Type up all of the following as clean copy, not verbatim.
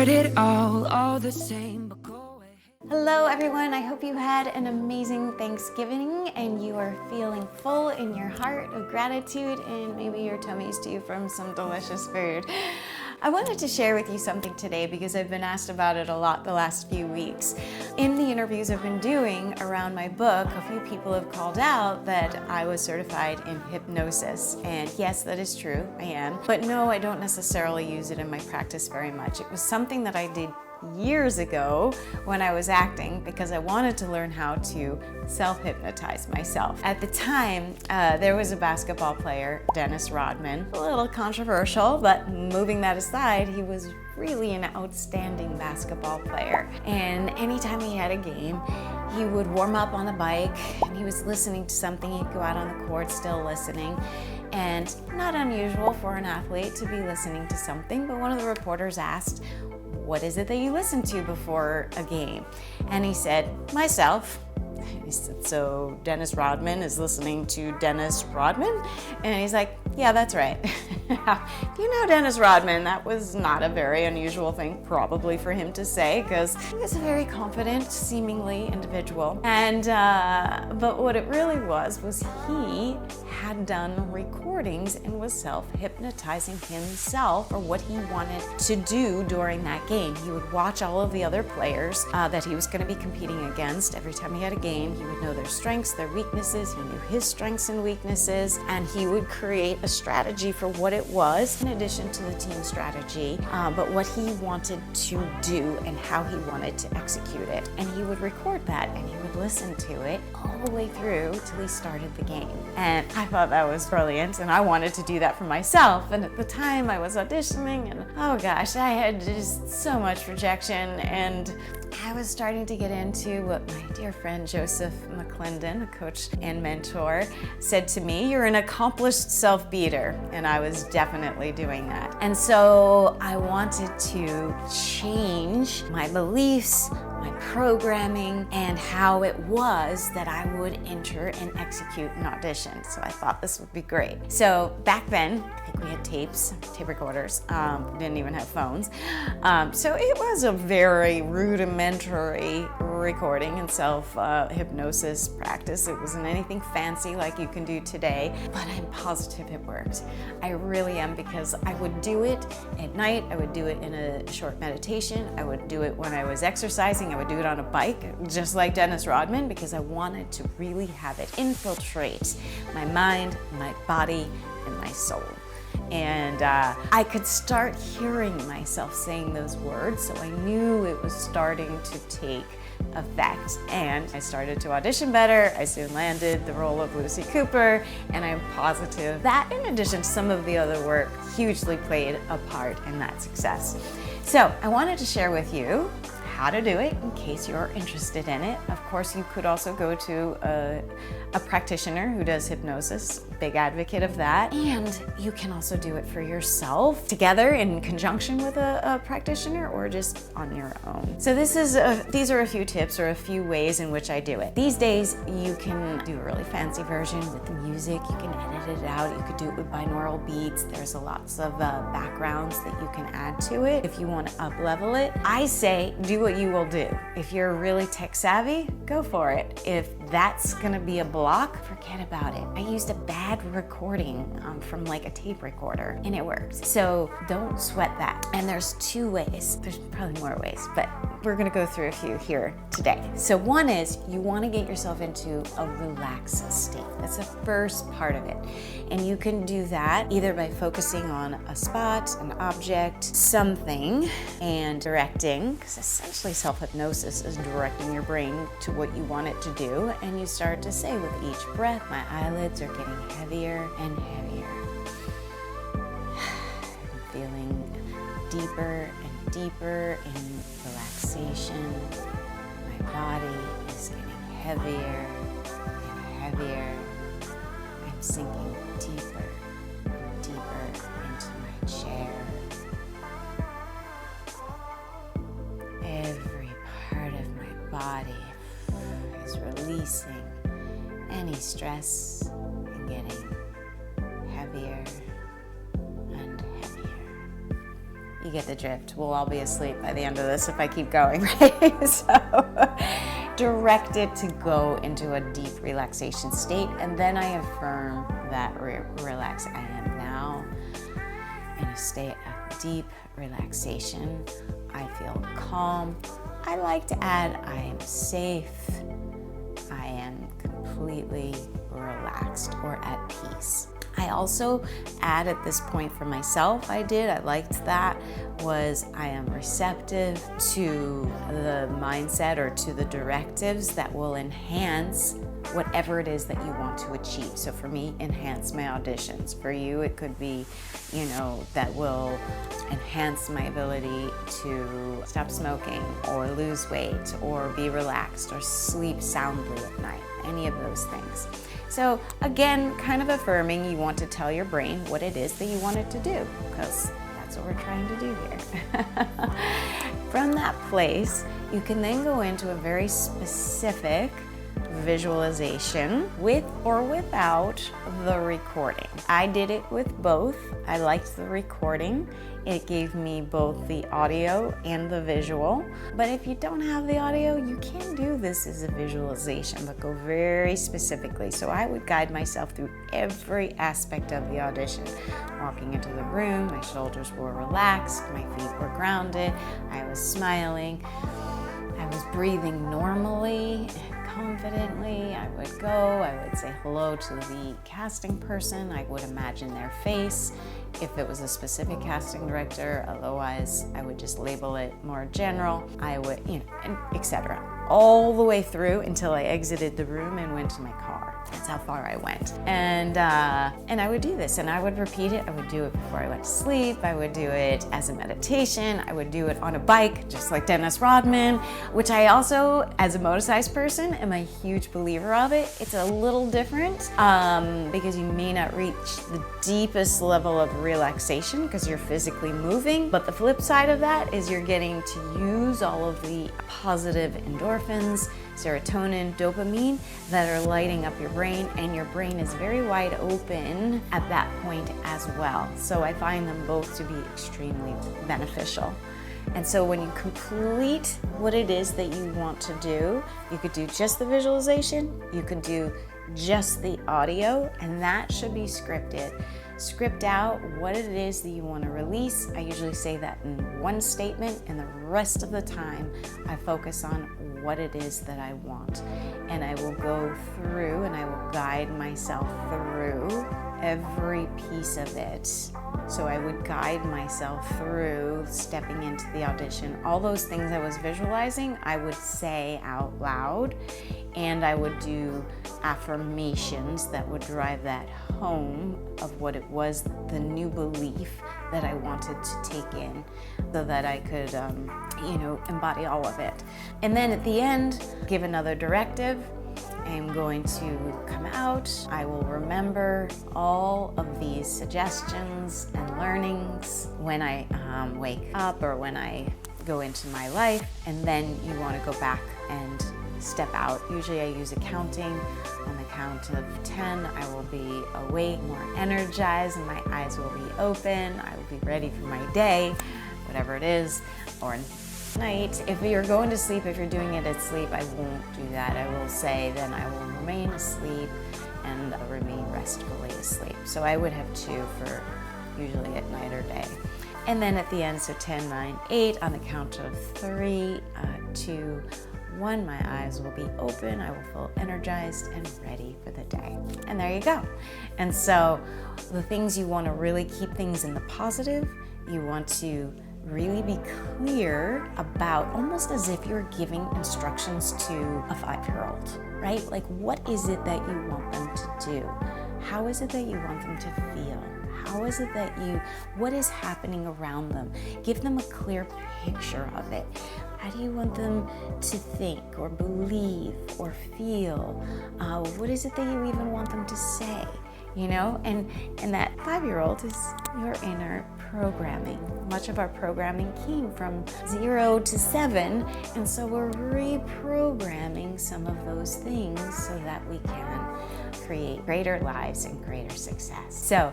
heard it all the same, but go away. Hello everyone, I hope you had an amazing Thanksgiving and you are feeling full in your heart of gratitude and maybe your tummy's due from some delicious food. I wanted to share with you something today because I've been asked about it a lot the last few weeks. In the interviews I've been doing around my book, a few people have called out that I was certified in hypnosis. And yes, that is true, I am. But no, I don't necessarily use it in my practice very much. It was something that I did years ago when I was acting because I wanted to learn how to self-hypnotize myself. At the time, there was a basketball player, Dennis Rodman, a little controversial, but moving that aside, he was really an outstanding basketball player. And anytime he had a game, he would warm up on the bike and he was listening to something. He'd go out on the court still listening. And not unusual for an athlete to be listening to something, but one of the reporters asked, "What is it that you listen to before a game?" And he said, "Myself." He said, "So Dennis Rodman is listening to Dennis Rodman?" And he's like, "Yeah, that's right." If you know Dennis Rodman, that was not a very unusual thing probably for him to say because he was a very confident, seemingly individual. And but what it really was he had done recordings and was self-hypnotizing himself for what he wanted to do during that game. He would watch all of the other players that he was going to be competing against. Every time he had a game, he would know their strengths, their weaknesses. He knew his strengths and weaknesses, and he would create a strategy for what it was in addition to the team strategy, but what he wanted to do and how he wanted to execute it. And he would record that and he would listen to it all the way through till he started the game. And I thought that was brilliant, and I wanted to do that for myself. And at the time I was auditioning, and oh gosh, I had just so much rejection, and I was starting to get into what my dear friend Joseph McClendon, a coach and mentor, said to me, "You're an accomplished self-beater," and I was definitely doing that. And so I wanted to change my beliefs, my programming, and how it was that I would enter and execute an audition. So I thought this would be great. So back then, I think we had tape recorders. We didn't even have phones. So it was a very rudimentary recording and self-hypnosis practice. It wasn't anything fancy like you can do today, but I'm positive it worked. I really am, because I would do it at night. I would do it in a short meditation. I would do it when I was exercising. I would do it on a bike, just like Dennis Rodman, because I wanted to really have it infiltrate my mind, my body, and my soul. And I could start hearing myself saying those words, so I knew it was starting to take effect. And I started to audition better. I soon landed the role of Lucy Cooper, and I'm positive that, in addition to some of the other work, hugely played a part in that success. So I wanted to share with you how to do it in case you're interested in it. Of course, you could also go to a practitioner who does hypnosis, big advocate of that. And you can also do it for yourself, together in conjunction with a practitioner, or just on your own. So these are a few tips or a few ways in which I do it. These days, you can do a really fancy version with the music. You can edit it out. You could do it with binaural beats. There's lots of backgrounds that you can add to it if you want to up-level it. I say, do what you will do. If you're really tech savvy, go for it. If that's gonna be a block, forget about it. I used a bad recording from like a tape recorder, and it works. So don't sweat that. And there's two ways. There's probably more ways, but we're gonna go through a few here today. So one is, you wanna get yourself into a relaxed state. That's the first part of it. And you can do that either by focusing on a spot, an object, something, and directing, because essentially self-hypnosis is directing your brain to what you want it to do. And you start to say with each breath, my eyelids are getting heavier and heavier. I'm feeling deeper and deeper in relaxation. My body is getting heavier and heavier. I'm sinking deeper and deeper into my chair. Every part of my body is releasing any stress and getting heavier and heavier. you get the drift. We'll all be asleep by the end of this if I keep going, right? So direct it to go into a deep relaxation state, and then I affirm that relax. I am now in a state of deep relaxation. I feel calm. I like to add, I am safe. I am completely relaxed or at peace. I also add at this point for myself, I liked that, was I am receptive to the mindset or to the directives that will enhance whatever it is that you want to achieve. So for me, enhance my auditions. For you, it could be, that will enhance my ability to stop smoking or lose weight or be relaxed or sleep soundly at night, any of those things. So again, kind of affirming, you want to tell your brain what it is that you want it to do, because that's what we're trying to do here. From that place, you can then go into a very specific visualization with or without the recording. I did it with both. I liked the recording. It gave me both the audio and the visual. But if you don't have the audio, you can do this as a visualization, but go very specifically. So I would guide myself through every aspect of the audition. Walking into the room, my shoulders were relaxed, my feet were grounded, I was smiling, I was breathing normally, confidently. I would go, I would say hello to the casting person, I would imagine their face if it was a specific casting director, otherwise I would just label it more general. I would, and etc. All the way through until I exited the room and went to my car. That's how far I went. And I would do this, and I would repeat it. I would do it before I went to sleep. I would do it as a meditation. I would do it on a bike, just like Dennis Rodman, which I also, as a Moticise person, am a huge believer of it. It's a little different because you may not reach the deepest level of relaxation because you're physically moving. But the flip side of that is you're getting to use all of the positive endorphins, serotonin, dopamine that are lighting up your brain, and your brain is very wide open at that point as well. So I find them both to be extremely beneficial. And so when you complete what it is that you want to do, you could do just the visualization, you could do just the audio, and that should be scripted. Script out what it is that you want to release. I usually say that in one statement, and the rest of the time I focus on what it is that I want. And I will go through and I will guide myself through every piece of it. So I would guide myself through stepping into the audition. All those things I was visualizing, I would say out loud, and I would do affirmations that would drive that home of what it was, the new belief that I wanted to take in, so that I could, embody all of it. And then at the end, give another directive. I'm going to come out. I will remember all of these suggestions and learnings when I wake up or when I go into my life. And then you want to go back and step out. Usually I use a counting. On the count of 10, I will be awake, more energized, and my eyes will be open. I will be ready for my day, whatever it is, or night. If you're going to sleep, if you're doing it at sleep, I won't do that. I will say then I will remain asleep and remain restfully asleep. So I would have 2 for usually at night or day. And then at the end, so 10, 9, 8, on the count of 3, 2, 1, my eyes will be open, I will feel energized and ready for the day. And there you go. And so the things you want to really keep things in the positive, you want to really be clear about, almost as if you're giving instructions to a 5-year-old, right? Like, what is it that you want them to do? How is it that you want them to feel? How is it that what is happening around them? Give them a clear picture of it. How do you want them to think or believe or feel? What is it that you even want them to say? And that 5-year-old is your inner programming. Much of our programming came from 0 to 7, and so we're reprogramming some of those things so that we can create greater lives and greater success. So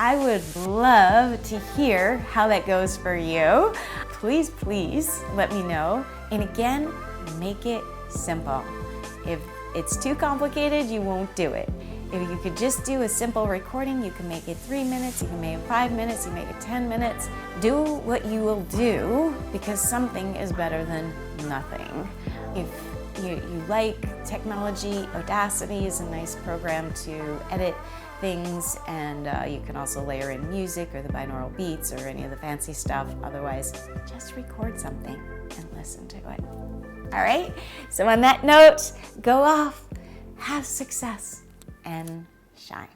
I would love to hear how that goes for you. Please, please let me know. And again, make it simple. If it's too complicated, you won't do it. If you could just do a simple recording, you can make it 3 minutes, you can make it 5 minutes, you can make it 10 minutes. Do what you will do, because something is better than nothing. If you like technology, Audacity is a nice program to edit things, and you can also layer in music or the binaural beats or any of the fancy stuff. Otherwise, just record something and listen to it. All right? So on that note, go off, have success, and shine.